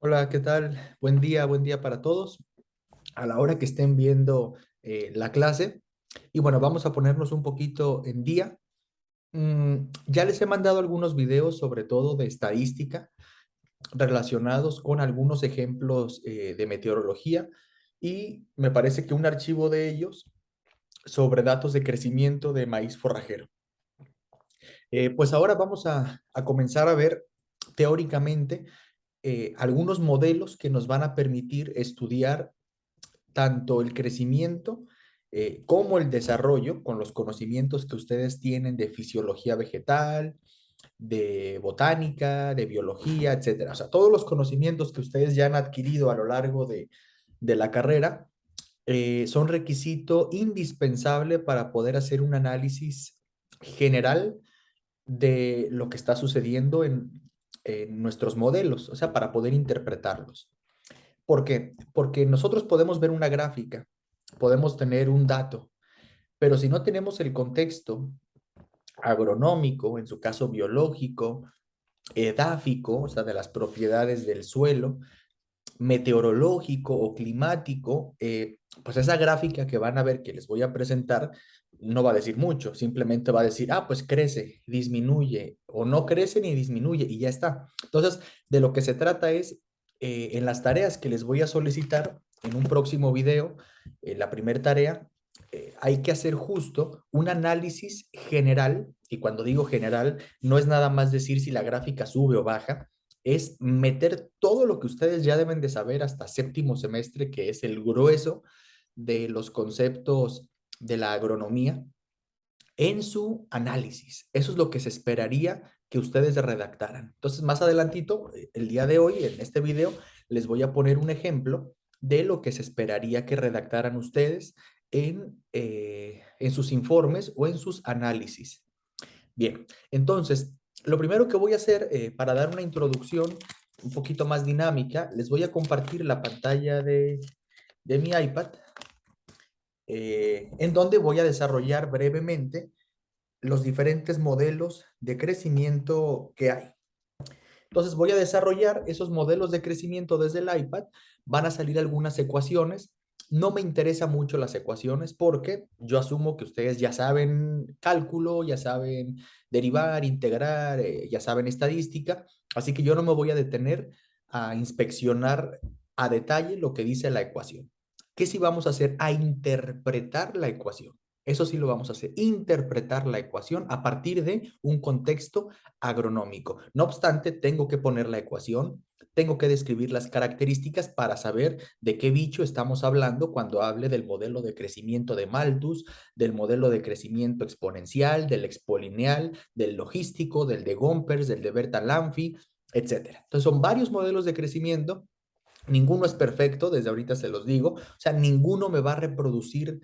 Hola, ¿qué tal? Buen día para todos. A la hora que estén viendo la clase. Y bueno, vamos a ponernos un poquito en día. Ya les he mandado algunos videos, sobre todo de estadística, relacionados con algunos ejemplos de meteorología. Y me parece que un archivo de ellos sobre datos de crecimiento de maíz forrajero. Pues ahora vamos a comenzar a ver teóricamente algunos modelos que nos van a permitir estudiar tanto el crecimiento como el desarrollo con los conocimientos que ustedes tienen de fisiología vegetal, de botánica, de biología, etcétera. O sea, todos los conocimientos que ustedes ya han adquirido a lo largo de la carrera son requisito indispensable para poder hacer un análisis general de lo que está sucediendo en nuestros modelos, o sea, para poder interpretarlos. ¿Por qué? Porque nosotros podemos ver una gráfica, podemos tener un dato, pero si no tenemos el contexto agronómico, en su caso biológico, edáfico, o sea, de las propiedades del suelo, meteorológico o climático, pues esa gráfica que van a ver que les voy a presentar no va a decir mucho, simplemente va a decir, ah, pues crece, disminuye, o no crece ni disminuye, y ya está. Entonces, de lo que se trata es, en las tareas que les voy a solicitar en un próximo video, la primera tarea, hay que hacer justo un análisis general, y cuando digo general, no es nada más decir si la gráfica sube o baja, es meter todo lo que ustedes ya deben de saber hasta séptimo semestre, que es el grueso de los conceptos de la agronomía, en su análisis. Eso es lo que se esperaría que ustedes redactaran. Entonces, más adelantito, el día de hoy, en este video, les voy a poner un ejemplo de lo que se esperaría que redactaran ustedes en sus informes o en sus análisis. Bien, entonces, lo primero que voy a hacer para dar una introducción un poquito más dinámica, les voy a compartir la pantalla de mi iPad, en donde voy a desarrollar brevemente los diferentes modelos de crecimiento que hay. Entonces voy a desarrollar esos modelos de crecimiento desde el iPad. Van a salir algunas ecuaciones. No me interesan mucho las ecuaciones porque yo asumo que ustedes ya saben cálculo, ya saben derivar, integrar, ya saben estadística. Así que yo no me voy a detener a inspeccionar a detalle lo que dice la ecuación. ¿Qué sí vamos a hacer? A interpretar la ecuación. Eso sí lo vamos a hacer, interpretar la ecuación a partir de un contexto agronómico. No obstante, tengo que poner la ecuación, tengo que describir las características para saber de qué bicho estamos hablando cuando hable del modelo de crecimiento de Malthus, del modelo de crecimiento exponencial, del expolineal, del logístico, del de Gompers, del de Bertalanffy, etcétera. Entonces son varios modelos de crecimiento. Ninguno es perfecto, desde ahorita se los digo. O sea, ninguno me va a reproducir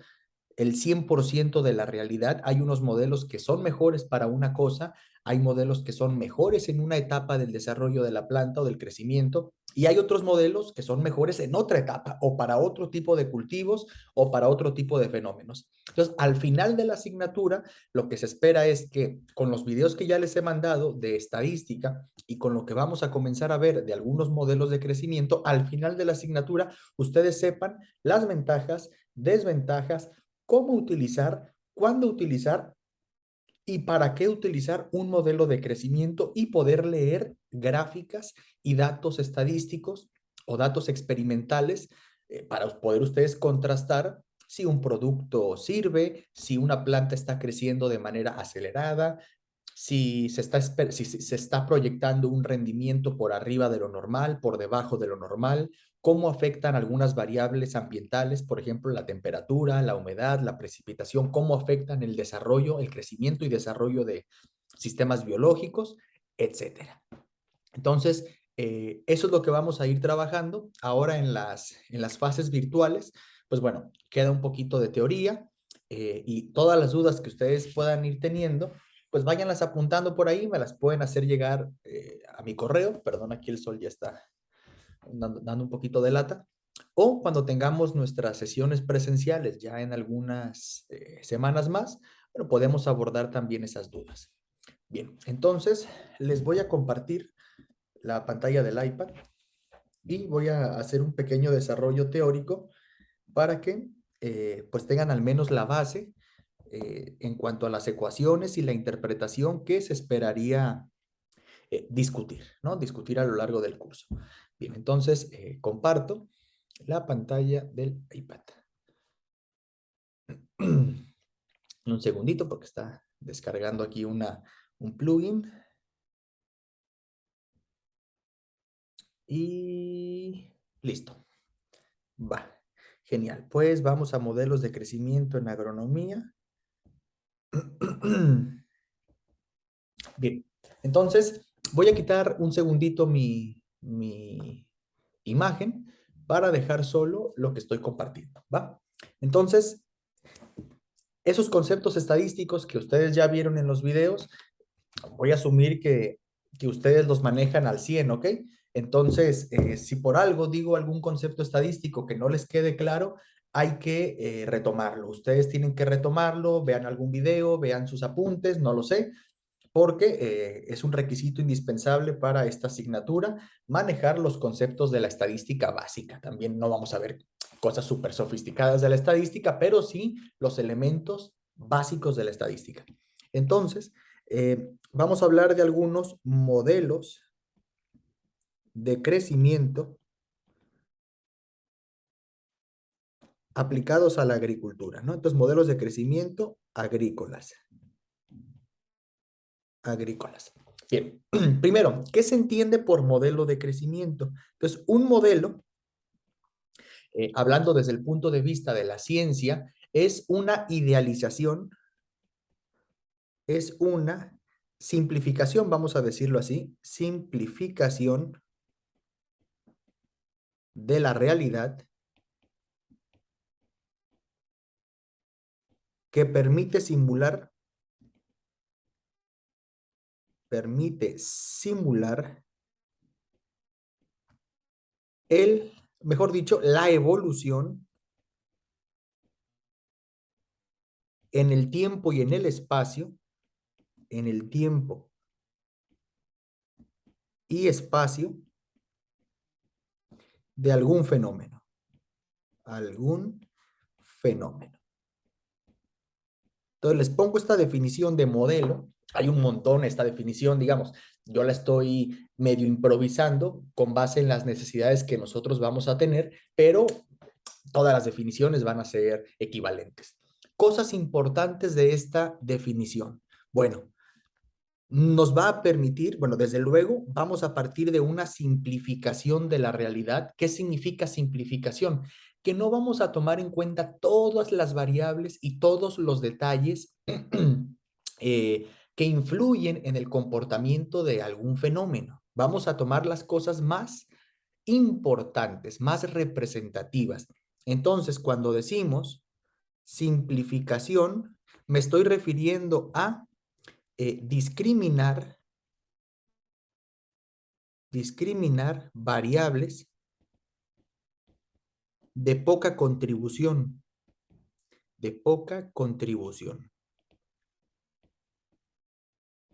el 100% de la realidad. Hay unos modelos que son mejores para una cosa, hay modelos que son mejores en una etapa del desarrollo de la planta o del crecimiento, y hay otros modelos que son mejores en otra etapa o para otro tipo de cultivos o para otro tipo de fenómenos. Entonces, al final de la asignatura, lo que se espera es que con los videos que ya les he mandado de estadística y con lo que vamos a comenzar a ver de algunos modelos de crecimiento, al final de la asignatura, ustedes sepan las ventajas, desventajas, cómo utilizar, cuándo utilizar y para qué utilizar un modelo de crecimiento y poder leer gráficas y datos estadísticos o datos experimentales para poder ustedes contrastar si un producto sirve, si una planta está creciendo de manera acelerada, si se está proyectando un rendimiento por arriba de lo normal, por debajo de lo normal, cómo afectan algunas variables ambientales, por ejemplo, la temperatura, la humedad, la precipitación, cómo afectan el desarrollo, el crecimiento y desarrollo de sistemas biológicos, etcétera. Entonces, eso es lo que vamos a ir trabajando ahora en las fases virtuales. Pues bueno, queda un poquito de teoría y todas las dudas que ustedes puedan ir teniendo, pues váyanlas apuntando por ahí, me las pueden hacer llegar a mi correo. Perdón, aquí el sol ya está dando un poquito de lata. O cuando tengamos nuestras sesiones presenciales ya en algunas semanas más, bueno, podemos abordar también esas dudas. Bien, entonces les voy a compartir la pantalla del iPad y voy a hacer un pequeño desarrollo teórico para que pues tengan al menos la base en cuanto a las ecuaciones y la interpretación que se esperaría discutir, ¿no? Discutir a lo largo del curso. Bien, entonces comparto la pantalla del iPad. Un segundito porque está descargando aquí un plugin. Y listo. Va. Genial. Pues vamos a modelos de crecimiento en agronomía. Bien. Entonces, voy a quitar un segundito mi imagen para dejar solo lo que estoy compartiendo. ¿Va? Entonces, esos conceptos estadísticos que ustedes ya vieron en los videos, voy a asumir que ustedes los manejan al 100, ¿ok? Entonces, si por algo digo algún concepto estadístico que no les quede claro, hay que retomarlo. Ustedes tienen que retomarlo, vean algún video, vean sus apuntes, no lo sé, porque es un requisito indispensable para esta asignatura, manejar los conceptos de la estadística básica. También no vamos a ver cosas súper sofisticadas de la estadística, pero sí los elementos básicos de la estadística. Entonces, vamos a hablar de algunos modelos de crecimiento aplicados a la agricultura, ¿no? Entonces, modelos de crecimiento agrícolas. Agrícolas. Bien, primero, ¿qué se entiende por modelo de crecimiento? Entonces, un modelo, hablando desde el punto de vista de la ciencia, es una idealización, es una simplificación, vamos a decirlo así, simplificación de la realidad que permite simular mejor dicho, la evolución en el tiempo y en el espacio, en el tiempo y espacio de algún fenómeno. Entonces les pongo esta definición de modelo, hay un montón esta definición, digamos, yo la estoy medio improvisando con base en las necesidades que nosotros vamos a tener, pero todas las definiciones van a ser equivalentes. Cosas importantes de esta definición. Bueno, nos va a permitir, bueno, desde luego, vamos a partir de una simplificación de la realidad. ¿Qué significa simplificación? Que no vamos a tomar en cuenta todas las variables y todos los detalles que influyen en el comportamiento de algún fenómeno. Vamos a tomar las cosas más importantes, más representativas. Entonces, cuando decimos simplificación, me estoy refiriendo a discriminar variables de poca contribución, de poca contribución,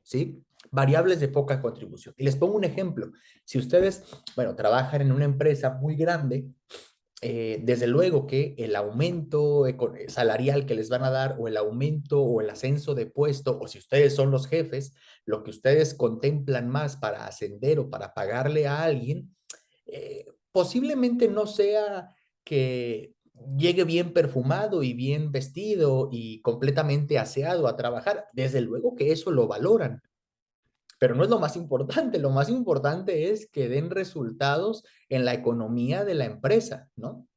¿sí? Variables de poca contribución. Y les pongo un ejemplo. Si ustedes, bueno, trabajan en una empresa muy grande, desde luego que el aumento salarial que les van a dar o el aumento o el ascenso de puesto, o si ustedes son los jefes, lo que ustedes contemplan más para ascender o para pagarle a alguien, posiblemente no sea que llegue bien perfumado y bien vestido y completamente aseado a trabajar. Desde luego que eso lo valoran, pero no es lo más importante es que den resultados en la economía de la empresa, ¿no?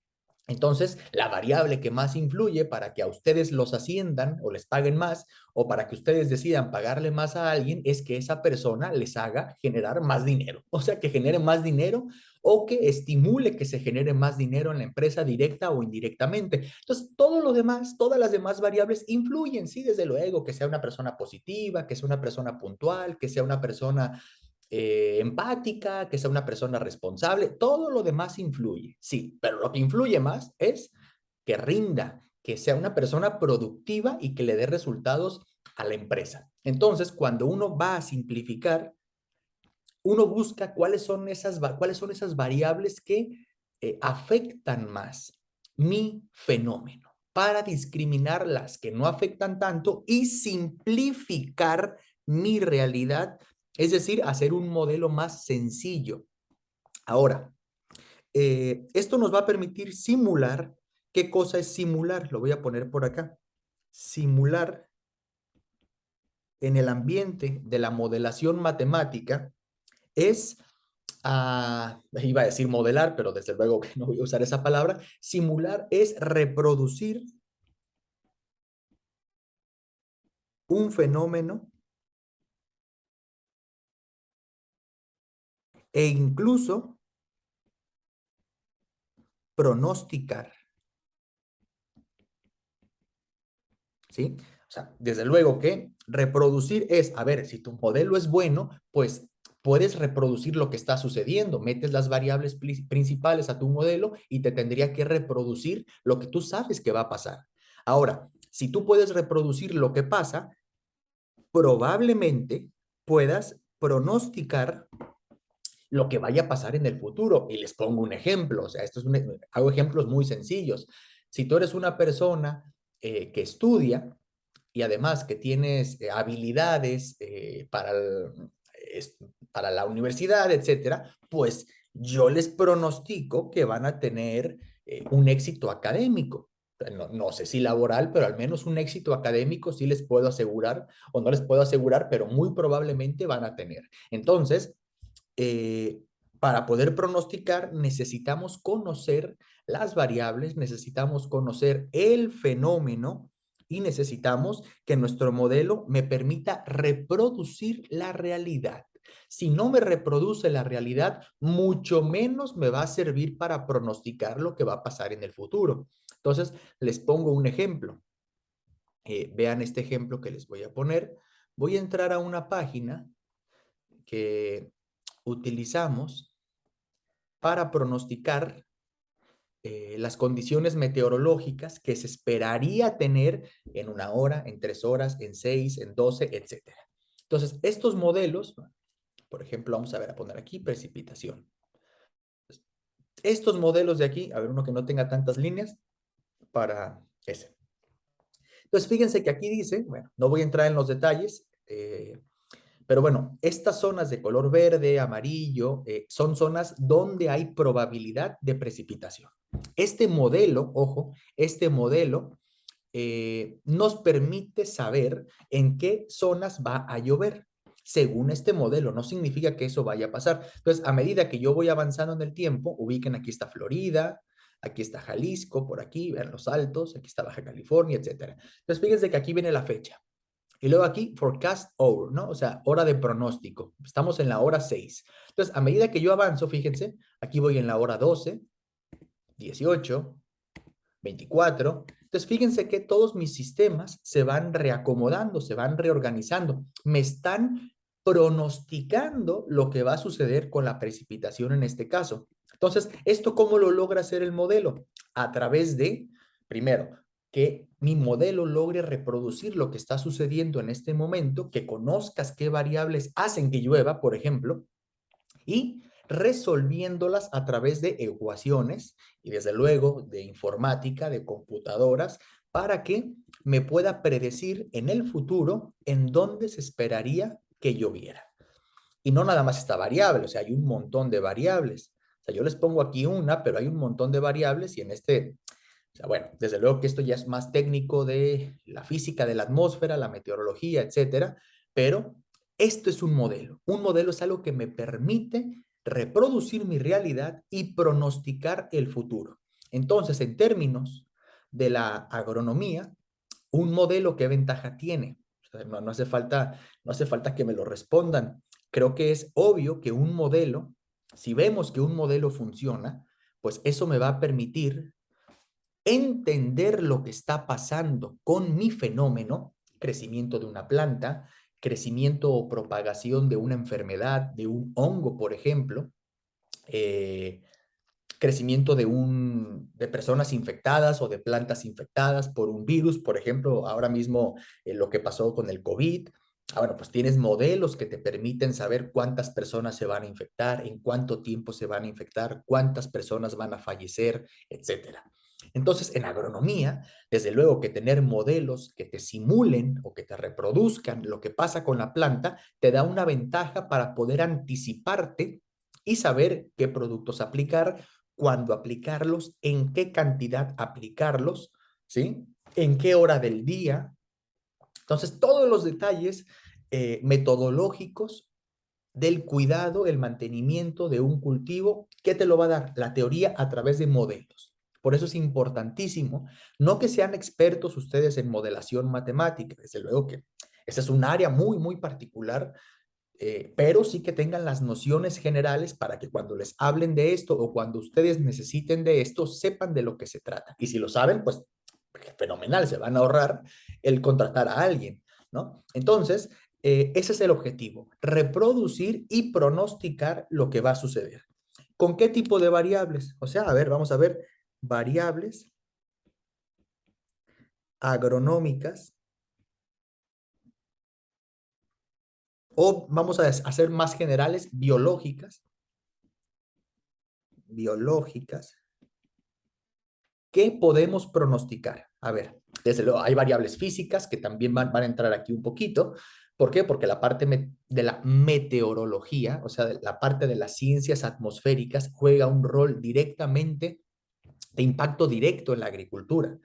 Entonces, la variable que más influye para que a ustedes los asciendan o les paguen más o para que ustedes decidan pagarle más a alguien es que esa persona les haga generar más dinero. O sea, que genere más dinero o que estimule que se genere más dinero en la empresa directa o indirectamente. Entonces, todo lo demás, todas las demás variables influyen, sí, desde luego, que sea una persona positiva, que sea una persona puntual, que sea una persona empática, que sea una persona responsable, todo lo demás influye, sí, pero lo que influye más es que rinda, que sea una persona productiva y que le dé resultados a la empresa. Entonces, cuando uno va a simplificar, uno busca cuáles son esas variables que afectan más mi fenómeno para discriminar las que no afectan tanto y simplificar mi realidad, es decir, hacer un modelo más sencillo. Ahora, esto nos va a permitir simular. ¿Qué cosa es simular? Lo voy a poner por acá. Simular en el ambiente de la modelación matemática es, iba a decir modelar, pero desde luego que no voy a usar esa palabra. Simular es reproducir un fenómeno e incluso pronosticar, ¿sí? O sea, desde luego que reproducir es, a ver, si tu modelo es bueno, pues puedes reproducir lo que está sucediendo, metes las variables principales a tu modelo y te tendría que reproducir lo que tú sabes que va a pasar. Ahora, si tú puedes reproducir lo que pasa, probablemente puedas pronosticar lo que vaya a pasar en el futuro. Y les pongo un ejemplo, o sea, hago ejemplos muy sencillos. Si tú eres una persona que estudia y además que tienes habilidades para la universidad, etcétera, pues yo les pronostico que van a tener un éxito académico. No, no sé si laboral, pero al menos un éxito académico sí les puedo asegurar, o no les puedo asegurar, pero muy probablemente van a tener. Entonces, eh, para poder pronosticar necesitamos conocer las variables, necesitamos conocer el fenómeno y necesitamos que nuestro modelo me permita reproducir la realidad. Si no me reproduce la realidad, mucho menos me va a servir para pronosticar lo que va a pasar en el futuro. Entonces, les pongo un ejemplo. Vean este ejemplo que les voy a poner. Voy a entrar a una página que utilizamos para pronosticar las condiciones meteorológicas que se esperaría tener en 1 hora, en 3 horas, en 6, en 12, etcétera. Entonces, estos modelos, por ejemplo, vamos a ver, a poner aquí precipitación. Estos modelos de aquí, a ver, uno que no tenga tantas líneas, para ese. Entonces, fíjense que aquí dice, bueno, no voy a entrar en los detalles, pero bueno, estas zonas de color verde, amarillo, son zonas donde hay probabilidad de precipitación. Este modelo, ojo, este modelo nos permite saber en qué zonas va a llover. Según este modelo, no significa que eso vaya a pasar. Entonces, a medida que yo voy avanzando en el tiempo, ubiquen aquí está Florida, aquí está Jalisco, por aquí, vean los Altos, aquí está Baja California, etcétera. Entonces, fíjense que aquí viene la fecha. Y luego aquí, forecast hour, ¿no? O sea, hora de pronóstico. Estamos en la hora 6. Entonces, a medida que yo avanzo, fíjense, aquí voy en la hora 12, 18, 24. Entonces, fíjense que todos mis sistemas se van reacomodando, se van reorganizando. Me están pronosticando lo que va a suceder con la precipitación en este caso. Entonces, ¿esto cómo lo logra hacer el modelo? A través de, primero, que mi modelo logre reproducir lo que está sucediendo en este momento, que conozcas qué variables hacen que llueva, por ejemplo, y resolviéndolas a través de ecuaciones y desde luego de informática, de computadoras, para que me pueda predecir en el futuro en dónde se esperaría que lloviera. Y no nada más esta variable, o sea, hay un montón de variables. O sea, yo les pongo aquí una, pero hay un montón de variables y en este, o sea, bueno, desde luego que esto ya es más técnico de la física de la atmósfera, la meteorología, etcétera, pero esto es un modelo. Un modelo es algo que me permite reproducir mi realidad y pronosticar el futuro. Entonces, en términos de la agronomía, un modelo, ¿qué ventaja tiene? O sea, no hace falta que me lo respondan. Creo que es obvio que un modelo, si vemos que un modelo funciona, pues eso me va a permitir entender lo que está pasando con mi fenómeno, crecimiento de una planta, crecimiento o propagación de una enfermedad, de un hongo, por ejemplo, eh, crecimiento de personas infectadas o de plantas infectadas por un virus, por ejemplo, ahora mismo lo que pasó con el COVID. Bueno, pues tienes modelos que te permiten saber cuántas personas se van a infectar, en cuánto tiempo se van a infectar, cuántas personas van a fallecer, etcétera. Entonces, en agronomía, desde luego que tener modelos que te simulen o que te reproduzcan lo que pasa con la planta te da una ventaja para poder anticiparte y saber qué productos aplicar, cuándo aplicarlos, en qué cantidad aplicarlos, ¿sí? En qué hora del día. Entonces, todos los detalles metodológicos del cuidado, el mantenimiento de un cultivo, ¿qué te lo va a dar? La teoría a través de modelos. Por eso es importantísimo, no que sean expertos ustedes en modelación matemática, desde luego que esa es un área muy, muy particular, pero sí que tengan las nociones generales para que cuando les hablen de esto o cuando ustedes necesiten de esto, sepan de lo que se trata. Y si lo saben, pues fenomenal, se van a ahorrar el contratar a alguien, ¿no? Entonces, ese es el objetivo, reproducir y pronosticar lo que va a suceder. ¿Con qué tipo de variables? O sea, a ver, vamos a ver variables agronómicas o vamos a hacer más generales, biológicas, ¿qué podemos pronosticar? A ver, desde luego hay variables físicas que también van a entrar aquí un poquito. ¿Por qué? Porque la parte de la meteorología, o sea, la parte de las ciencias atmosféricas, juega un rol directamente de impacto directo en la agricultura.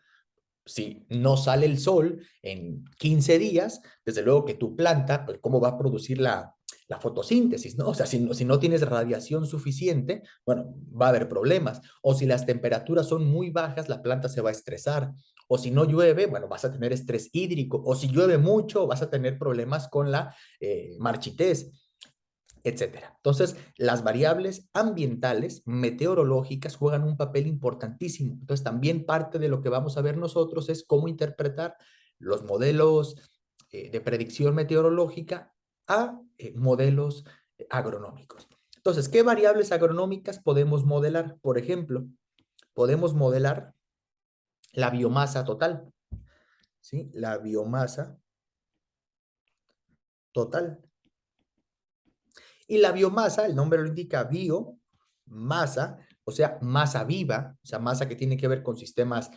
Si no sale el sol en 15 días, desde luego que tu planta, pues, ¿cómo va a producir la fotosíntesis, ¿no? O sea, si no tienes radiación suficiente, bueno, va a haber problemas. O si las temperaturas son muy bajas, la planta se va a estresar. O si no llueve, bueno, vas a tener estrés hídrico. O si llueve mucho, vas a tener problemas con la marchitez, etcétera. Entonces, las variables ambientales, meteorológicas, juegan un papel importantísimo. Entonces, también parte de lo que vamos a ver nosotros es cómo interpretar los modelos de predicción meteorológica a modelos agronómicos. Entonces, ¿qué variables agronómicas podemos modelar? Por ejemplo, podemos modelar la biomasa total, ¿sí? La biomasa total. Y la biomasa, el nombre lo indica, biomasa, o sea, masa viva, o sea, masa que tiene que ver con sistemas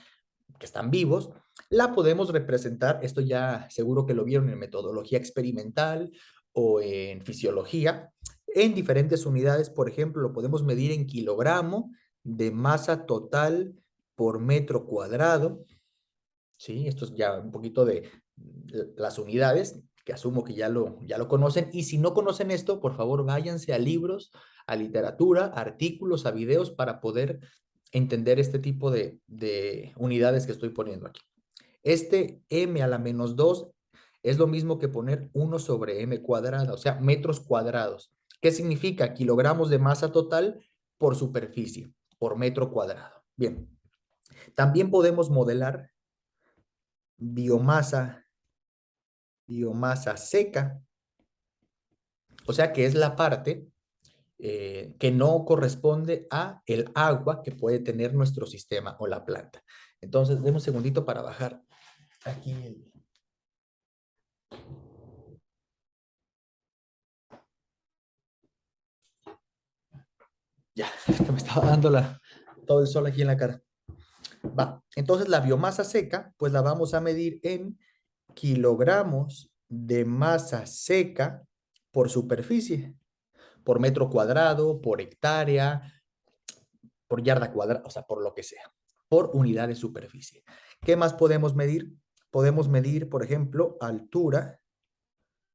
que están vivos, la podemos representar, esto ya seguro que lo vieron en metodología experimental o en fisiología, en diferentes unidades, por ejemplo, lo podemos medir en kilogramo de masa total por metro cuadrado, ¿sí? Esto es ya un poquito de las unidades, que asumo que ya lo conocen. Y si no conocen esto, por favor, váyanse a libros, a literatura, a artículos, a videos para poder entender este tipo de unidades que estoy poniendo aquí. Este m a la menos 2 es lo mismo que poner 1 sobre m cuadrada, o sea, metros cuadrados. ¿Qué significa? Kilogramos de masa total por superficie, por metro cuadrado. Bien, también podemos modelar biomasa, biomasa seca, o sea que es la parte que no corresponde a el agua que puede tener nuestro sistema o la planta. Entonces, demos un segundito para bajar aquí. Ya, que me estaba dando todo el sol aquí en la cara. Va, entonces la biomasa seca, pues la vamos a medir en kilogramos de masa seca por superficie, por metro cuadrado, por hectárea, por yarda cuadrada, o sea, por lo que sea, por unidad de superficie. ¿Qué más podemos medir? Podemos medir, por ejemplo, altura.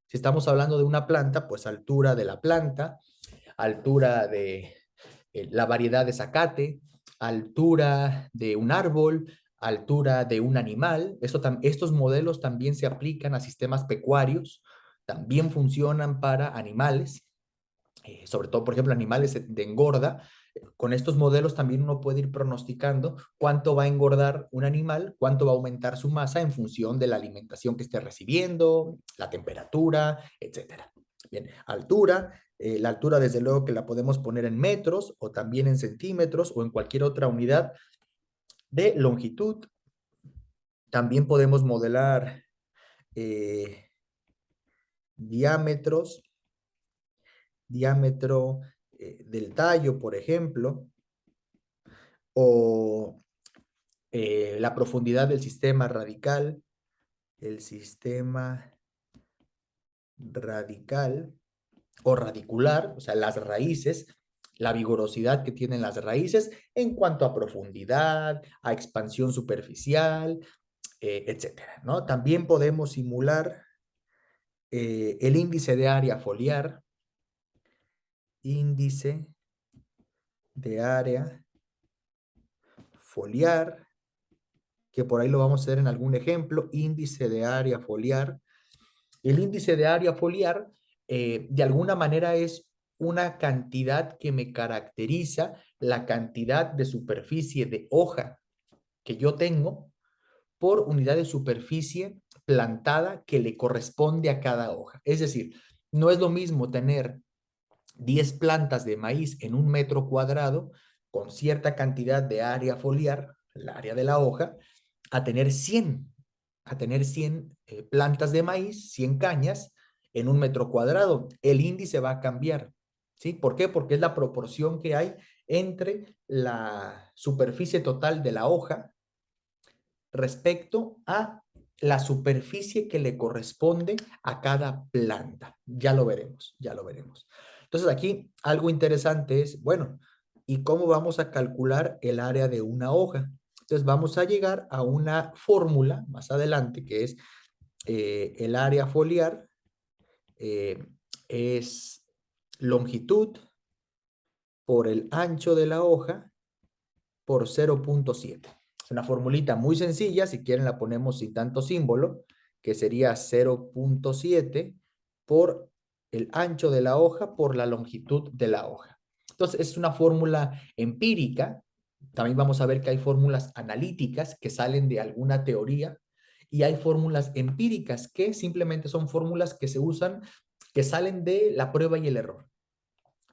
Si estamos hablando de una planta, pues altura de la planta, altura de la variedad de zacate, altura de un árbol, altura de un animal. Estos modelos también se aplican a sistemas pecuarios, también funcionan para animales, sobre todo, por ejemplo, animales de engorda. Con estos modelos también uno puede ir pronosticando cuánto va a engordar un animal, cuánto va a aumentar su masa en función de la alimentación que esté recibiendo, la temperatura, etcétera. Bien, altura, la altura desde luego que la podemos poner en metros o también en centímetros o en cualquier otra unidad de longitud. También podemos modelar eh, diámetros, diámetro del tallo, por ejemplo, o la profundidad del sistema radical, el sistema radical o radicular, o sea, las raíces, la vigorosidad que tienen las raíces en cuanto a profundidad, a expansión superficial, etcétera, ¿no? También podemos simular el índice de área foliar, índice de área foliar, que por ahí lo vamos a hacer en algún ejemplo, índice de área foliar. El índice de área foliar, de alguna manera, es una cantidad que me caracteriza la cantidad de superficie de hoja que yo tengo por unidad de superficie plantada que le corresponde a cada hoja. Es decir, no es lo mismo tener 10 plantas de maíz en 1 metro cuadrado con cierta cantidad de área foliar, el área de la hoja, a tener 100, plantas de maíz, 100 cañas en 1 metro cuadrado. El índice va a cambiar. ¿Sí? ¿Por qué? Porque es la proporción que hay entre la superficie total de la hoja respecto a la superficie que le corresponde a cada planta. Ya lo veremos, ya lo veremos. Entonces aquí algo interesante es, bueno, ¿y cómo vamos a calcular el área de una hoja? Entonces vamos a llegar a una fórmula más adelante que es el área foliar eh, es longitud por el ancho de la hoja por 0.7. Es una formulita muy sencilla, si quieren la ponemos sin tanto símbolo, que sería 0.7 por el ancho de la hoja por la longitud de la hoja. Entonces es una fórmula empírica. También vamos a ver que hay fórmulas analíticas que salen de alguna teoría y hay fórmulas empíricas que simplemente son fórmulas que se usan, que salen de la prueba y el error.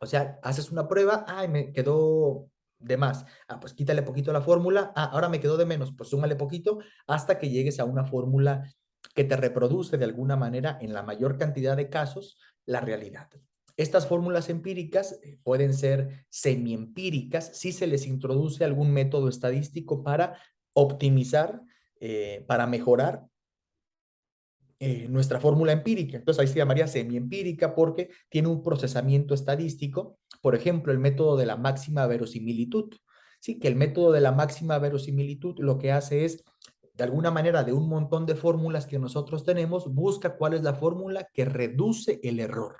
O sea, haces una prueba, ay, me quedó de más. Ah, pues quítale poquito a la fórmula. Ah, ahora me quedó de menos, pues súmale poquito hasta que llegues a una fórmula que te reproduce de alguna manera en la mayor cantidad de casos la realidad. Estas fórmulas empíricas pueden ser semiempíricas si se les introduce algún método estadístico para optimizar, para mejorar nuestra fórmula empírica. Entonces ahí se llamaría semiempírica porque tiene un procesamiento estadístico, por ejemplo, el método de la máxima verosimilitud. Sí, que el método de la máxima verosimilitud lo que hace es, de alguna manera, de un montón de fórmulas que nosotros tenemos, busca cuál es la fórmula que reduce el error.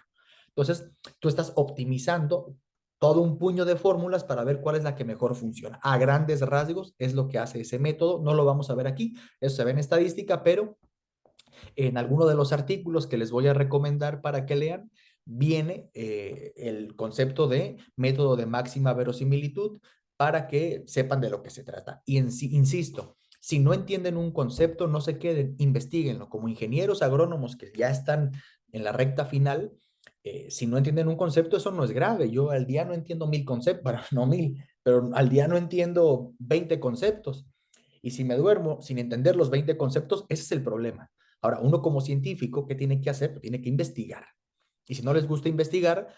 Entonces, tú estás optimizando todo un puño de fórmulas para ver cuál es la que mejor funciona. A grandes rasgos es lo que hace ese método. No lo vamos a ver aquí, eso se ve en estadística, pero en alguno de los artículos que les voy a recomendar para que lean, viene el concepto de método de máxima verosimilitud para que sepan de lo que se trata. Y insisto, si no entienden un concepto, no se queden, investiguenlo. Como ingenieros agrónomos que ya están en la recta final, si no entienden un concepto, eso no es grave. Yo al día no entiendo 1000 conceptos, bueno, no 1000, pero al día no entiendo 20 conceptos. Y si me duermo sin entender los 20 conceptos, ese es el problema. Ahora, uno como científico, ¿qué tiene que hacer? Pues tiene que investigar. Y si no les gusta investigar,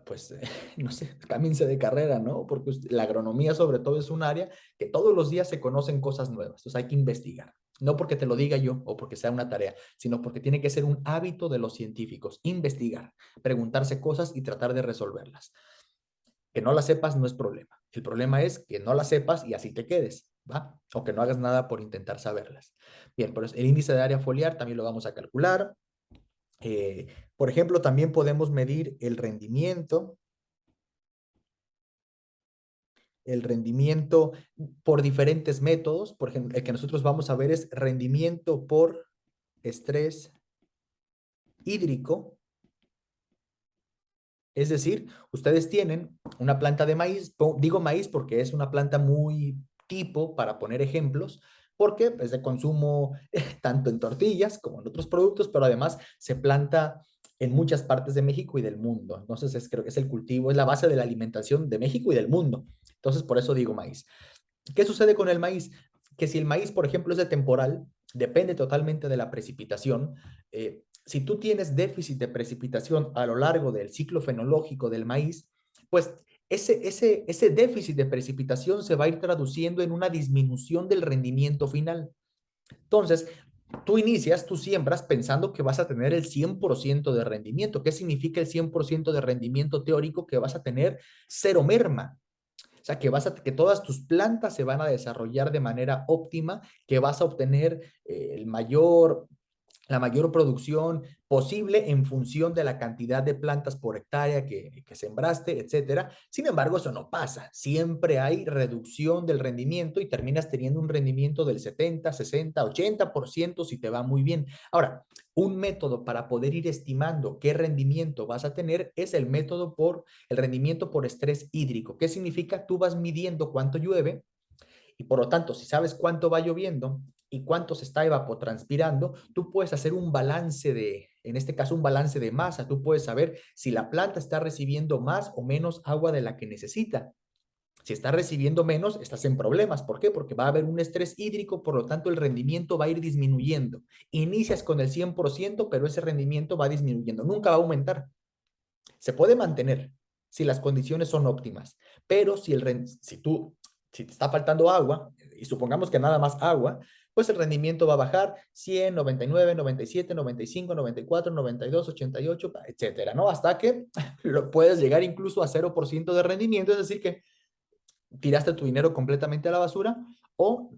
pues, no sé, cámbiense de carrera, ¿no? Porque la agronomía sobre todo es un área que todos los días se conocen cosas nuevas. Entonces hay que investigar. No porque te lo diga yo o porque sea una tarea, sino porque tiene que ser un hábito de los científicos. Investigar, preguntarse cosas y tratar de resolverlas. Que no las sepas no es problema. El problema es que no las sepas y así te quedes, ¿va? O que no hagas nada por intentar saberlas. Bien, pues el índice de área foliar también lo vamos a calcular. Por ejemplo, también podemos medir el rendimiento. El rendimiento por diferentes métodos. Por ejemplo, el que nosotros vamos a ver es rendimiento por estrés hídrico. Es decir, ustedes tienen una planta de maíz, digo maíz porque es una planta muy tipo para poner ejemplos, porque es de consumo tanto en tortillas como en otros productos, pero además se planta en muchas partes de México y del mundo. Entonces creo que es el cultivo, es la base de la alimentación de México y del mundo. Entonces por eso digo maíz. ¿Qué sucede con el maíz? Que si el maíz, por ejemplo, es de temporal, depende totalmente de la precipitación, si tú tienes déficit de precipitación a lo largo del ciclo fenológico del maíz, pues ese déficit de precipitación se va a ir traduciendo en una disminución del rendimiento final. Entonces, tú siembras pensando que vas a tener el 100% de rendimiento. ¿Qué significa el 100% de rendimiento teórico? Que vas a tener cero merma. O sea, que todas tus plantas se van a desarrollar de manera óptima, que vas a obtener la mayor producción posible en función de la cantidad de plantas por hectárea que sembraste, etcétera. Sin embargo, eso no pasa. Siempre hay reducción del rendimiento y terminas teniendo un rendimiento del 70, 60, 80% si te va muy bien. Ahora, un método para poder ir estimando qué rendimiento vas a tener es el rendimiento por estrés hídrico. ¿Qué significa? Tú vas midiendo cuánto llueve y por lo tanto, si sabes cuánto va lloviendo y cuánto se está evapotranspirando, tú puedes hacer un balance en este caso, un balance de masa. Tú puedes saber si la planta está recibiendo más o menos agua de la que necesita. Si está recibiendo menos, estás en problemas. ¿Por qué? Porque va a haber un estrés hídrico, por lo tanto el rendimiento va a ir disminuyendo. Inicias con el 100%, pero ese rendimiento va disminuyendo. Nunca va a aumentar. Se puede mantener si las condiciones son óptimas, pero si te está faltando agua, y supongamos que nada más agua, pues el rendimiento va a bajar 100, 99, 97, 95, 94, 92, 88, etcétera, ¿no? Hasta que lo puedes llegar incluso a 0% de rendimiento, es decir, que tiraste tu dinero completamente a la basura o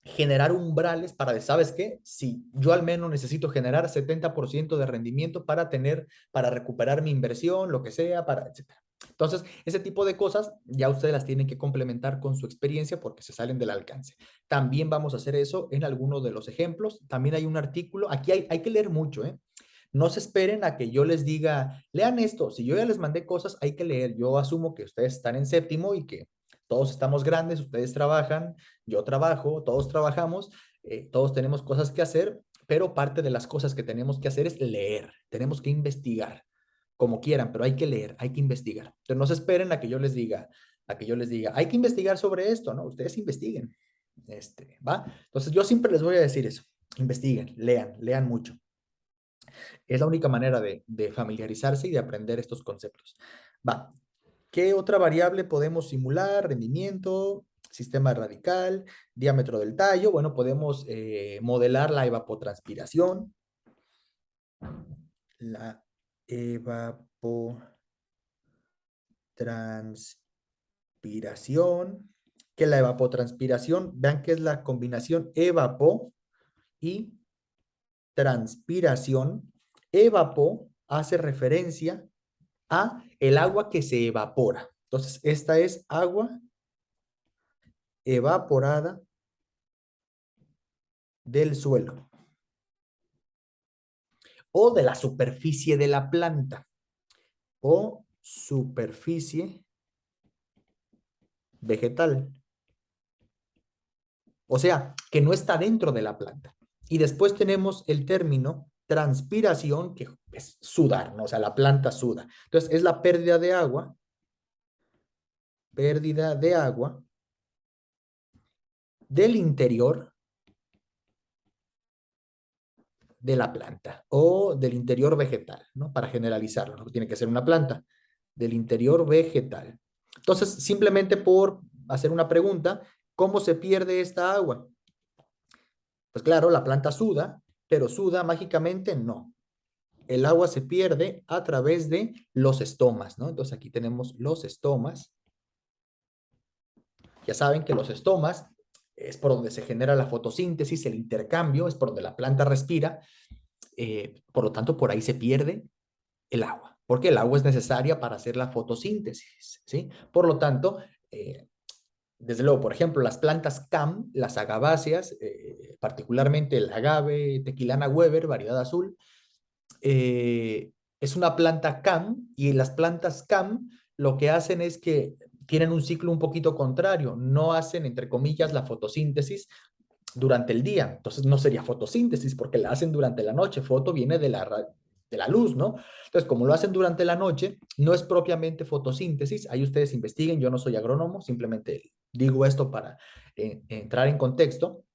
generar umbrales ¿sabes qué? Si yo al menos necesito generar 70% de rendimiento para recuperar mi inversión, lo que sea, etcétera. Entonces, ese tipo de cosas ya ustedes las tienen que complementar con su experiencia porque se salen del alcance. También vamos a hacer eso en algunos de los ejemplos. También hay un artículo, aquí hay que leer mucho, ¿eh? No se esperen a que yo les diga, lean esto. Si yo ya les mandé cosas, hay que leer. Yo asumo que ustedes están en séptimo y que todos estamos grandes, ustedes trabajan, yo trabajo, todos trabajamos, todos tenemos cosas que hacer, pero parte de las cosas que tenemos que hacer es leer. Tenemos que investigar, como quieran, pero hay que leer, hay que investigar. Entonces no se esperen a que yo les diga, hay que investigar sobre esto, ¿no? Ustedes investiguen. ¿Va? Entonces yo siempre les voy a decir eso. Investiguen, lean mucho. Es la única manera de familiarizarse y de aprender estos conceptos. Va. ¿Qué otra variable podemos simular? Rendimiento, sistema radical, diámetro del tallo. Bueno, podemos modelar la evapotranspiración. La evapotranspiración. Que la evapotranspiración, vean que es la combinación evapo y transpiración. Evapo hace referencia a el agua que se evapora. Entonces, esta es agua evaporada del suelo o de la superficie de la planta o superficie vegetal. O sea, que no está dentro de la planta. Y después tenemos el término transpiración, que es sudar, ¿no? O sea, la planta suda. Entonces, es la pérdida de agua del interior de la planta o del interior vegetal, ¿no? Para generalizarlo, no tiene que ser una planta, del interior vegetal. Entonces, simplemente por hacer una pregunta, ¿cómo se pierde esta agua? Pues claro, la planta suda, pero suda mágicamente no. El agua se pierde a través de los estomas, ¿no? Entonces aquí tenemos los estomas. Ya saben que los estomas es por donde se genera la fotosíntesis, el intercambio, es por donde la planta respira. Por lo tanto, por ahí se pierde el agua, porque el agua es necesaria para hacer la fotosíntesis, ¿sí? Por lo tanto, desde luego, por ejemplo, las plantas CAM, las agaváceas, particularmente el agave tequilana Weber, variedad azul, es una planta CAM y las plantas CAM lo que hacen es que tienen un ciclo un poquito contrario, no hacen, entre comillas, la fotosíntesis durante el día. Entonces no sería fotosíntesis porque la hacen durante la noche. Foto viene de la luz, ¿no? Entonces, como lo hacen durante la noche, no es propiamente fotosíntesis. Ahí ustedes investiguen, yo no soy agrónomo, simplemente digo esto para entrar en contexto.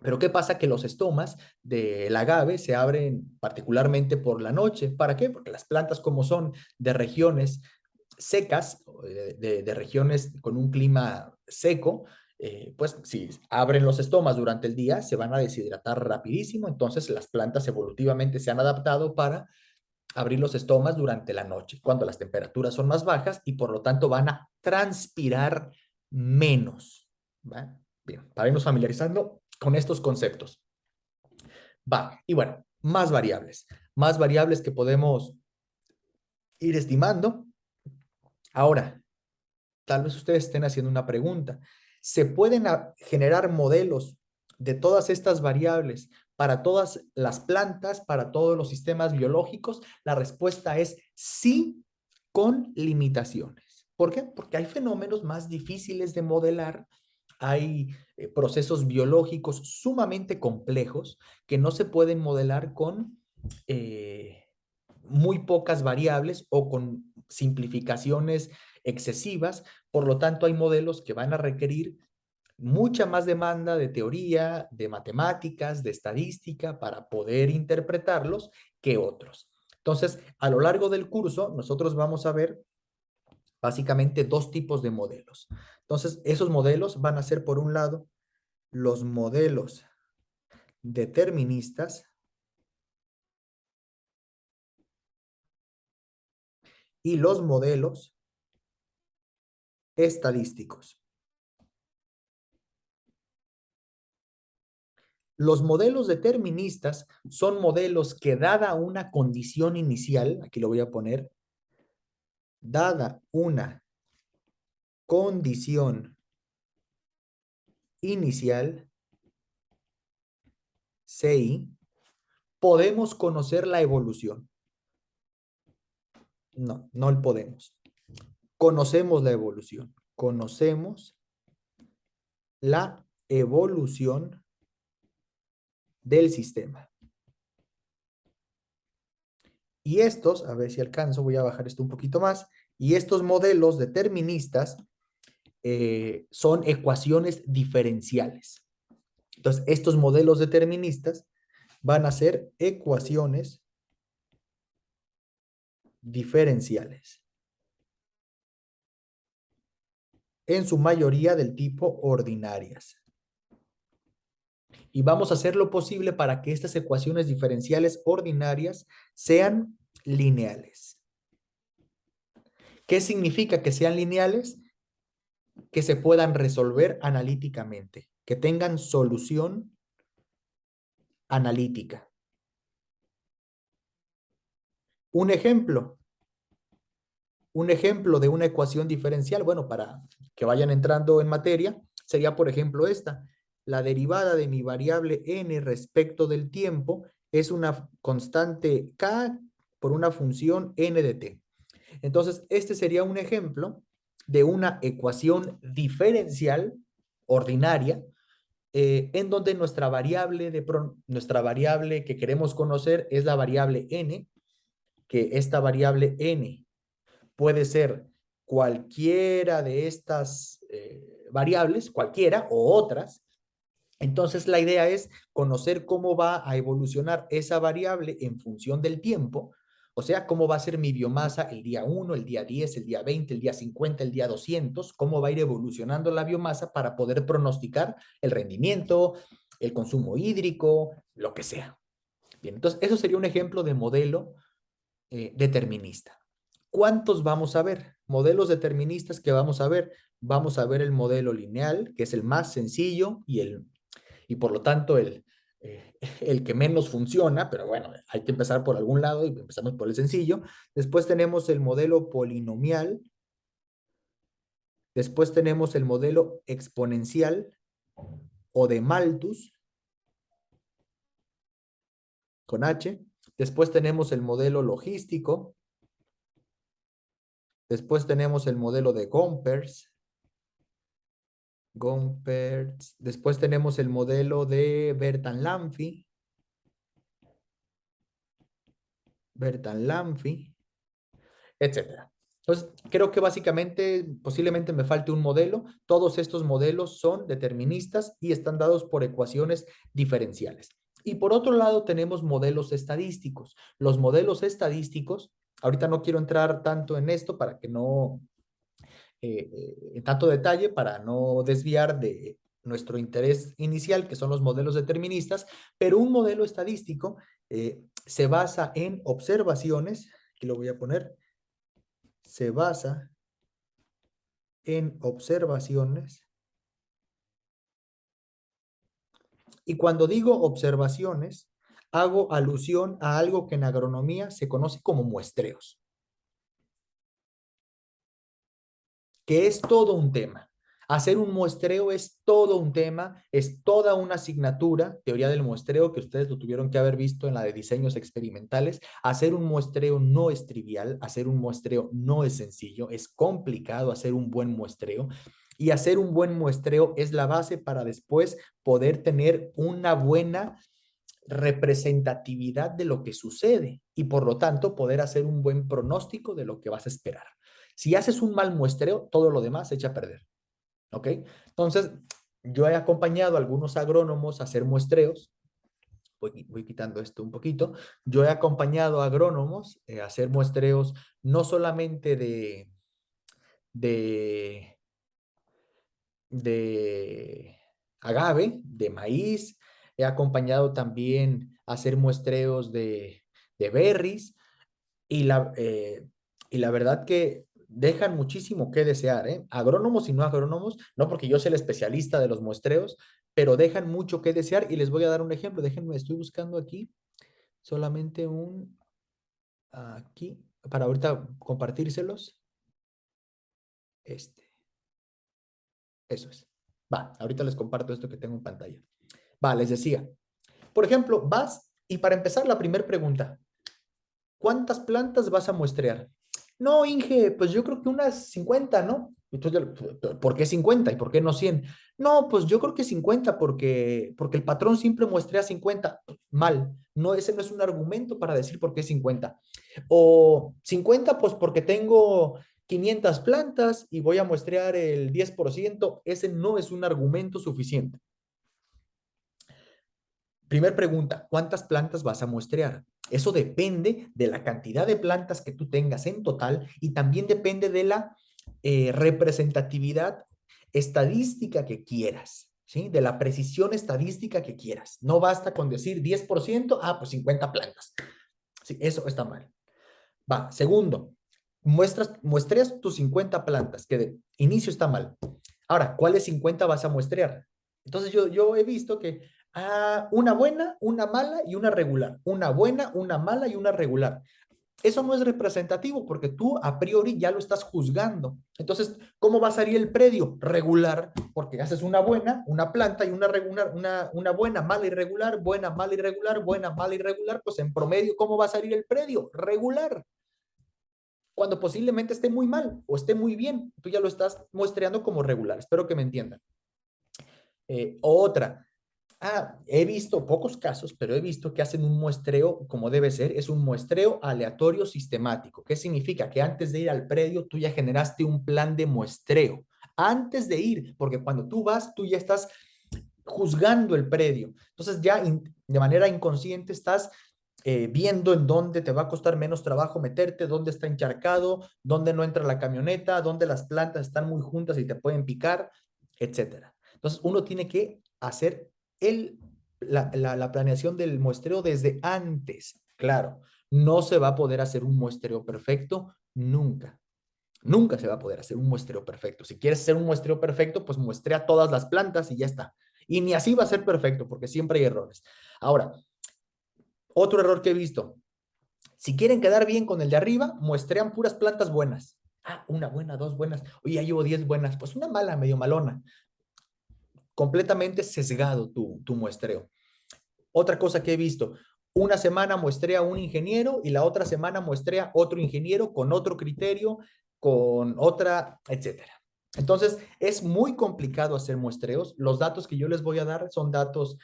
Pero ¿qué pasa? Que los estomas del agave se abren particularmente por la noche. ¿Para qué? Porque las plantas, como son de regiones secas, de regiones con un clima seco, pues si abren los estomas durante el día, se van a deshidratar rapidísimo. Entonces las plantas evolutivamente se han adaptado para abrir los estomas durante la noche, cuando las temperaturas son más bajas y por lo tanto van a transpirar menos. ¿Va? Bien, para irnos familiarizando con estos conceptos. Va, y bueno, más variables que podemos ir estimando. Ahora, tal vez ustedes estén haciendo una pregunta. ¿Se pueden generar modelos de todas estas variables para todas las plantas, para todos los sistemas biológicos? La respuesta es sí, con limitaciones. ¿Por qué? Porque hay fenómenos más difíciles de modelar, hay procesos biológicos sumamente complejos que no se pueden modelar con muy pocas variables o con simplificaciones excesivas. Por lo tanto, hay modelos que van a requerir mucha más demanda de teoría, de matemáticas, de estadística para poder interpretarlos que otros. Entonces, a lo largo del curso, nosotros vamos a ver básicamente dos tipos de modelos. Entonces, esos modelos van a ser, por un lado, los modelos deterministas y los modelos estadísticos. Los modelos deterministas son modelos que, dada una condición inicial, aquí lo voy a poner, dada una condición inicial, CI, podemos conocer la evolución. No, no el podemos. Conocemos la evolución. Conocemos la evolución del sistema. Y estos, a ver si alcanzo, voy a bajar esto un poquito más, y estos modelos deterministas son ecuaciones diferenciales. Entonces, estos modelos deterministas van a ser ecuaciones diferenciales, en su mayoría del tipo ordinarias. Y vamos a hacer lo posible para que estas ecuaciones diferenciales ordinarias sean lineales. ¿Qué significa que sean lineales? Que se puedan resolver analíticamente, que tengan solución analítica. Un ejemplo de una ecuación diferencial, bueno, para que vayan entrando en materia, sería, por ejemplo, esta. La derivada de mi variable n respecto del tiempo es una constante k por una función n de t. Entonces, este sería un ejemplo de una ecuación diferencial ordinaria, en donde nuestra variable que queremos conocer es la variable n, que esta variable n puede ser cualquiera de estas variables, cualquiera o otras. Entonces, la idea es conocer cómo va a evolucionar esa variable en función del tiempo, o sea, cómo va a ser mi biomasa el día 1, el día 10, el día 20, el día 50, el día 200, cómo va a ir evolucionando la biomasa para poder pronosticar el rendimiento, el consumo hídrico, lo que sea. Bien, entonces eso sería un ejemplo de modelo determinista. ¿Cuántos vamos a ver? Modelos deterministas que vamos a ver. Vamos a ver el modelo lineal, que es el más sencillo y por lo tanto el que menos funciona, pero bueno, hay que empezar por algún lado y empezamos por el sencillo. Después tenemos el modelo polinomial. Después tenemos el modelo exponencial o de Malthus con H. Después tenemos el modelo logístico. Después tenemos el modelo de Gompers. Después tenemos el modelo de Bertalanffy. Etcétera. Entonces, creo que básicamente, posiblemente me falte un modelo. Todos estos modelos son deterministas y están dados por ecuaciones diferenciales. Y por otro lado, tenemos modelos estadísticos. Los modelos estadísticos, ahorita no quiero entrar tanto en esto para que no, en tanto detalle, para no desviar de nuestro interés inicial, que son los modelos deterministas, pero un modelo estadístico se basa en observaciones, aquí lo voy a poner, se basa en observaciones. Y cuando digo observaciones, hago alusión a algo que en agronomía se conoce como muestreos, que es todo un tema. Hacer un muestreo es todo un tema, es toda una asignatura, teoría del muestreo, que ustedes lo tuvieron que haber visto en la de diseños experimentales. Hacer un muestreo no es trivial, hacer un muestreo no es sencillo, es complicado hacer un buen muestreo. Y hacer un buen muestreo es la base para después poder tener una buena representatividad de lo que sucede y por lo tanto poder hacer un buen pronóstico de lo que vas a esperar. Si haces un mal muestreo, todo lo demás se echa a perder. ¿Ok? Entonces, yo he acompañado a algunos agrónomos a hacer muestreos. Voy quitando esto un poquito. Yo he acompañado a agrónomos a hacer muestreos no solamente de, de agave, de maíz. He acompañado también a hacer muestreos de berries y la verdad que dejan muchísimo que desear, ¿eh? Agrónomos y no agrónomos, no porque yo sea el especialista de los muestreos, pero dejan mucho que desear y les voy a dar un ejemplo. Déjenme, estoy buscando aquí solamente aquí, para ahorita compartírselos. Este, eso es. Va, ahorita les comparto esto que tengo en pantalla. Va, les decía, por ejemplo, vas y para empezar la primera pregunta, ¿cuántas plantas vas a muestrear? No, Inge, pues yo creo que unas 50, ¿no? Entonces, ¿por qué 50 y por qué no 100? No, pues yo creo que 50 porque el patrón siempre muestrea 50. Mal, no, ese no es un argumento para decir por qué 50. O 50, pues porque tengo 500 plantas y voy a muestrear el 10%. Ese no es un argumento suficiente. Primer pregunta, ¿cuántas plantas vas a muestrear? Eso depende de la cantidad de plantas que tú tengas en total y también depende de la representatividad estadística que quieras, ¿sí? De la precisión estadística que quieras. No basta con decir 10%, pues 50 plantas. Sí, eso está mal. Va, segundo, muestreas tus 50 plantas, que de inicio está mal. Ahora, ¿cuáles 50 vas a muestrear? Entonces yo he visto que una buena, una mala y una regular. Una buena, una mala y una regular. Eso no es representativo porque tú a priori ya lo estás juzgando. Entonces, ¿cómo va a salir el predio? Regular, porque haces una buena, una planta y una regular, una buena, mala y regular, buena, mala y regular, buena, mala y regular, pues en promedio, ¿cómo va a salir el predio? Regular. Cuando posiblemente esté muy mal o esté muy bien, tú ya lo estás muestreando como regular. Espero que me entiendan. Otra, he visto pocos casos, pero he visto que hacen un muestreo como debe ser, es un muestreo aleatorio sistemático. ¿Qué significa? Que antes de ir al predio, tú ya generaste un plan de muestreo. Antes de ir, porque cuando tú vas, tú ya estás juzgando el predio. Entonces ya de manera inconsciente estás viendo en dónde te va a costar menos trabajo meterte, dónde está encharcado, dónde no entra la camioneta, dónde las plantas están muy juntas y te pueden picar, etcétera. Entonces uno tiene que hacer la planeación del muestreo desde antes. Claro, no se va a poder hacer un muestreo perfecto nunca. Nunca se va a poder hacer un muestreo perfecto. Si quieres hacer un muestreo perfecto, pues muestrea todas las plantas y ya está. Y ni así va a ser perfecto porque siempre hay errores. Ahora, otro error que he visto. Si quieren quedar bien con el de arriba, muestrean puras plantas buenas. Una buena, dos buenas. Oye, ya llevo 10 buenas. Pues una mala, medio malona. Completamente sesgado tu muestreo. Otra cosa que he visto, una semana muestrea un ingeniero y la otra semana muestrea otro ingeniero con otro criterio, con otra, etcétera. Entonces, es muy complicado hacer muestreos. Los datos que yo les voy a dar son datos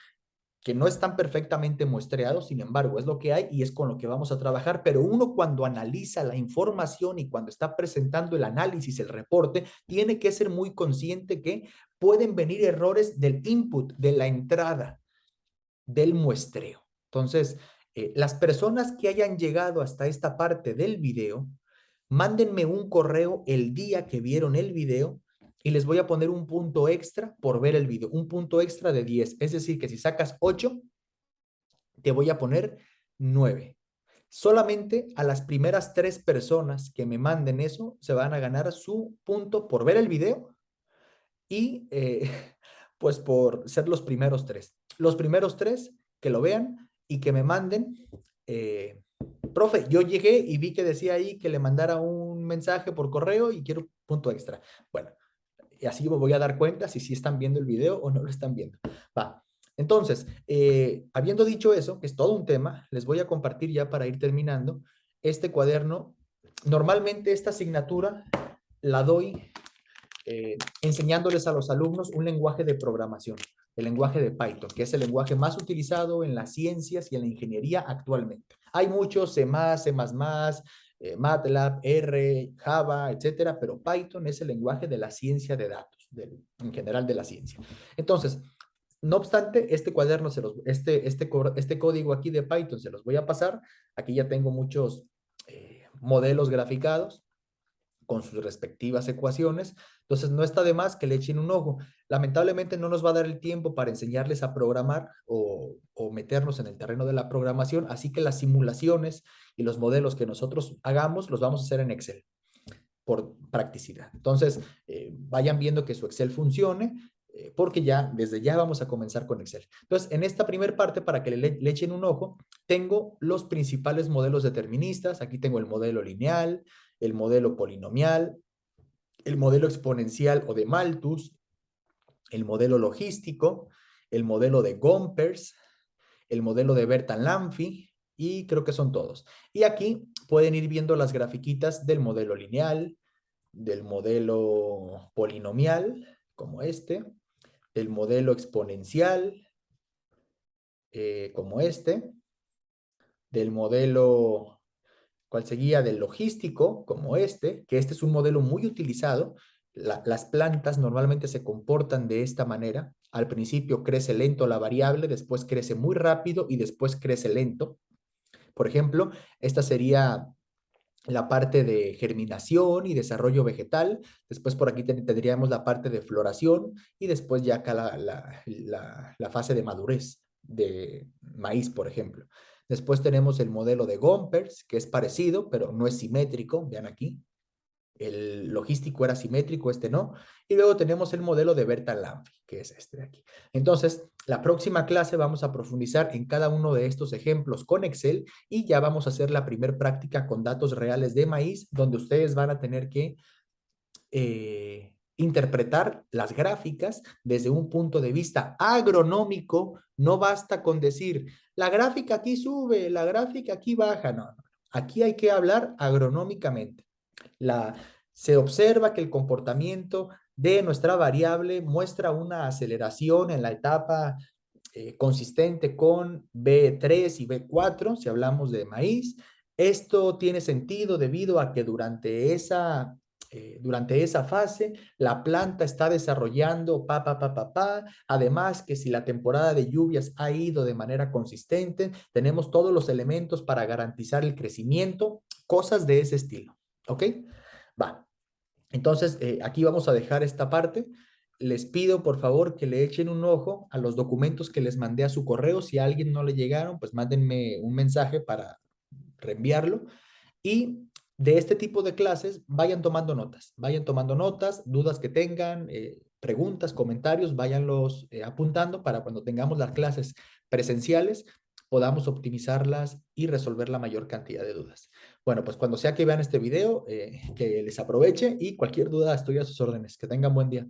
que no están perfectamente muestreados, sin embargo, es lo que hay y es con lo que vamos a trabajar, pero uno cuando analiza la información y cuando está presentando el análisis, el reporte, tiene que ser muy consciente que pueden venir errores del input, de la entrada, del muestreo. Entonces, las personas que hayan llegado hasta esta parte del video, mándenme un correo el día que vieron el video y les voy a poner un punto extra por ver el video, un punto extra de 10. Es decir, que si sacas 8, te voy a poner 9. Solamente a las primeras 3 personas que me manden eso se van a ganar su punto por ver el video y pues por ser los primeros 3. Los primeros 3 que lo vean y que me manden, profe, yo llegué y vi que decía ahí que le mandara un mensaje por correo y quiero punto extra. Bueno, y así me voy a dar cuenta si sí están viendo el video o no lo están viendo. Va. Entonces, habiendo dicho eso, que es todo un tema, les voy a compartir ya para ir terminando este cuaderno. Normalmente esta asignatura la doy enseñándoles a los alumnos un lenguaje de programación, el lenguaje de Python, que es el lenguaje más utilizado en las ciencias y en la ingeniería actualmente. Hay muchos C++, C++, MATLAB, R, Java, etcétera, pero Python es el lenguaje de la ciencia de datos, en general de la ciencia. Entonces, no obstante, este cuaderno, este código aquí de Python se los voy a pasar. Aquí ya tengo muchos modelos graficados con sus respectivas ecuaciones. Entonces, no está de más que le echen un ojo. Lamentablemente no nos va a dar el tiempo para enseñarles a programar o meternos en el terreno de la programación, así que las simulaciones y los modelos que nosotros hagamos los vamos a hacer en Excel por practicidad. Entonces, vayan viendo que su Excel funcione, porque ya, desde ya vamos a comenzar con Excel. Entonces, en esta primera parte, para que le echen un ojo, tengo los principales modelos deterministas. Aquí tengo el modelo lineal, el modelo polinomial, el modelo exponencial o de Malthus, el modelo logístico, el modelo de Gompers, el modelo de Bertalanffy, y creo que son todos. Y aquí pueden ir viendo las grafiquitas del modelo lineal, del modelo polinomial, como este, del modelo exponencial, como este, del modelo, ¿cuál seguía? Del logístico, como que este es un modelo muy utilizado. Las plantas normalmente se comportan de esta manera. Al principio crece lento la variable, después crece muy rápido y después crece lento. Por ejemplo, esta sería la parte de germinación y desarrollo vegetal. Después por aquí tendríamos la parte de floración y después ya acá la fase de madurez de maíz, por ejemplo. Después tenemos el modelo de Gompers, que es parecido, pero no es simétrico. Vean aquí. El logístico era simétrico, este no. Y luego tenemos el modelo de Bertalanffy, que es este de aquí. Entonces, la próxima clase vamos a profundizar en cada uno de estos ejemplos con Excel y ya vamos a hacer la primer práctica con datos reales de maíz, donde ustedes van a tener que interpretar las gráficas desde un punto de vista agronómico. No basta con decir, la gráfica aquí sube, la gráfica aquí baja. No, no. Aquí hay que hablar agronómicamente. Se observa que el comportamiento de nuestra variable muestra una aceleración en la etapa consistente con B3 y B4, si hablamos de maíz. Esto tiene sentido debido a que durante esa fase la planta está desarrollando Además que si la temporada de lluvias ha ido de manera consistente, tenemos todos los elementos para garantizar el crecimiento, cosas de ese estilo. ¿Ok? Va. Entonces, aquí vamos a dejar esta parte. Les pido, por favor, que le echen un ojo a los documentos que les mandé a su correo. Si a alguien no le llegaron, pues mándenme un mensaje para reenviarlo. Y de este tipo de clases, vayan tomando notas, dudas que tengan, preguntas, comentarios, váyanlos apuntando para cuando tengamos las clases presenciales podamos optimizarlas y resolver la mayor cantidad de dudas. Bueno, pues cuando sea que vean este video, que les aproveche y cualquier duda estoy a sus órdenes. Que tengan buen día.